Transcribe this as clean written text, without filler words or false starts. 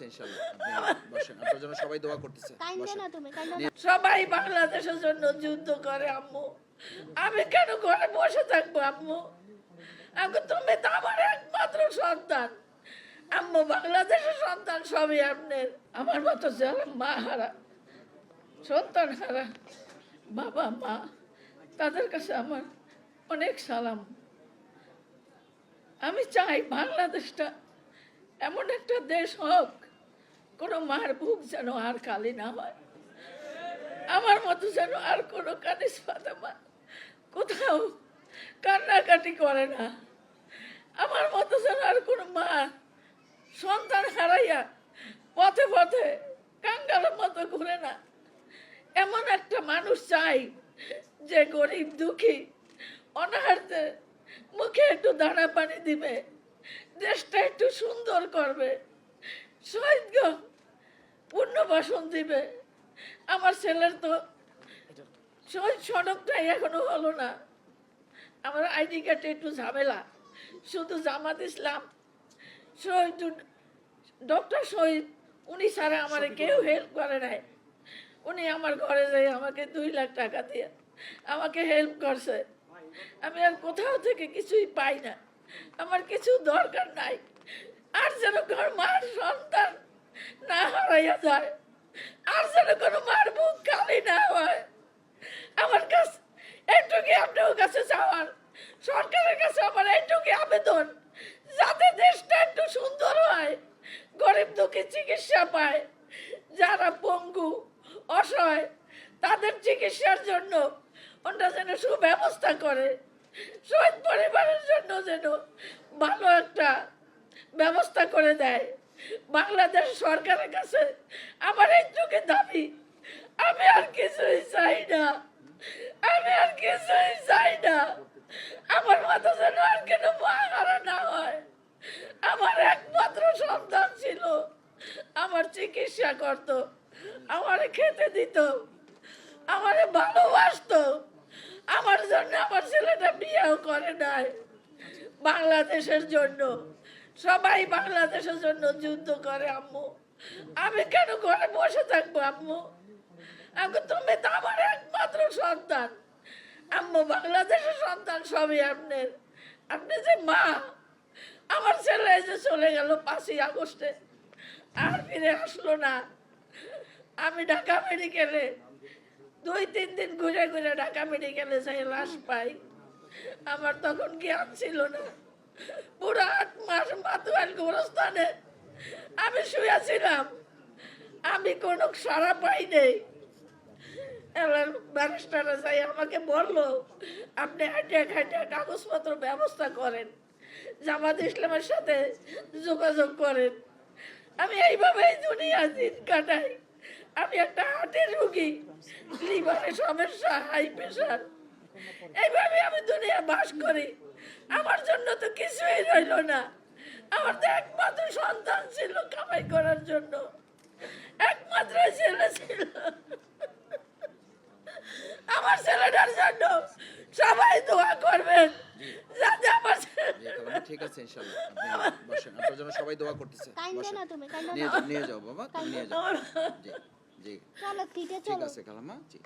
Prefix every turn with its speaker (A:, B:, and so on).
A: আছে ইনশাআল্লাহ। আপনি বসেন। আপনার জন্য সবাই দোয়া করতেছে।
B: কাইন্দো না তুমি, কাইন্দো না।
C: সবাই বাংলাদেশের জন্য যুদ্ধ করে আম্মু, আমি কেন ঘরে বসে থাকবো আম্মু? তুমি তো আমার একমাত্র সন্তান আম্মু, বাংলাদেশের সন্তান সবই আপনার। আমার মতো যারা মা হারা, সন্তান হারা বাবা মা, তাদের কাছে আমার অনেক সালাম। আমি চাই বাংলাদেশটা এমন একটা দেশ হোক, কোনো মার বুক যেন আর খালি না হয়। আমার মতো যেন আর কোনো কানিস ফাতেমা কোথাও কান্নাকাটি করে না। আমার মতো যেন আর কোনো মা সন্তান হারাইয়া পথে পথে কাঙ্গালের মতো ঘুরে না। এমন একটা মানুষ চাই যে গরিব দুঃখী অনাহারদের মুখে একটু দানা পানি দিবে, দেশটা একটু সুন্দর করবে, শহীদ পুণ্যবাসন দিবে। আমার ছেলের তো শহীদ সড়কটাই এখনো হলো না। আমার আইডি কার্ডে একটু ঝামেলা, শুধু জামাত ইসলাম শহীদ ডক্টর শহীদ উনি ছাড়া আমার কেউ হেল্প করে নাই। উনি আমার ঘরে যাই আমাকে 2 লাখ টাকা দিয়ে আমাকে হেল্প করছে। আমি আর কোথাও থেকে কিছুই পাই না, আমার কিছু দরকার নাই। আর যেন কোনো মার সন্তান না হারাইয়া যায়, আর যেন কোনো মার বুক খালি না হয়। আমার কাছে এইটুকু আপনার কাছে চাওয়ার, সরকারের কাছে আমার এইটুকু আবেদন, যাতে দেশটা একটু সুন্দর হয়, গরিব দুঃখী চিকিৎসা পায়, যারা পঙ্গু অসহায় তাদের চিকিৎসার জন্য ওটা যেন সুব্যবস্থা করে, শহীদ পরিবারের জন্য যেন ভালো একটা ব্যবস্থা করে দেয়। বাংলাদেশ সরকারের কাছে আমার এইটুকু দাবি, আমি আর কিছুই চাই না, আমি আর কিছুই চাই না। আমার মতো যেন আর কেন মা হারা না হয়। আমার একমাত্র সন্তান ছিল, আমার চিকিৎসা করত, আমারে খেতে দিত, আমারে ভালোবাসতো। আমার জন্য আমার ছেলেটা বিয়েও করে নাই। বাংলাদেশের জন্য সবাই বাংলাদেশের জন্য যুদ্ধ করে আম্মু, আমি কেন ঘরে বসে থাকবো আম্মু? তুমি তো আমার একমাত্র সন্তান আম্মু, বাংলাদেশের সন্তান সবই আপনার। আপনি যে মা, আমার ছেলে যে চলে গেল 5ই আগস্টে, আর ফিরে আসলো না। আমি ঢাকা মেডিকেলে 2-3 দিন ঘুরে ঘুরে ঢাকা মেডিকেলে যাই লাশ পাই। আমার তখন জ্ঞান ছিল না। পুরো 8 মাস মাতুয়াল গোরস্থানে আমি শুয়েছিলাম, আমি কোনো সাড়া পাই নেই। এবার ব্যারিস্টাররা যাই আমাকে বললো, আপনি হাঁটিয়া খাটিয়া কাগজপত্র ব্যবস্থা করেন, জামাত ইসলামের সাথে যোগাযোগ করেন। আমি এইভাবেই দুনিয়া দিন কাটাই। আমি একটা হার্টের রোগী, লিভারের সমস্যা, হাই প্রেশার, এইভাবে আমি দুনিয়া বাস করি। আমার জন্য তো কিছুই রইল না। আমার তো একমাত্র সন্তান ছিল কামাই করার জন্য, একমাত্র ছেলে ছিল। আমার ছেলেটার জন্য সবাই দোয়া করবেন, যাতে আমার
A: ঠিক আছে ইনশাআল্লাহ। আপনি বসেন। আপনার জন্য সবাই দোয়া করতেছে।
B: কাইন্দো না তুমি, কাইন্দো না।
A: নিয়ে যাও বাবা, তুমি নিয়ে যাও। জি জি
B: চলো, ঠিক
A: ঠিক
B: চলো।
A: আছে কালামা। জি।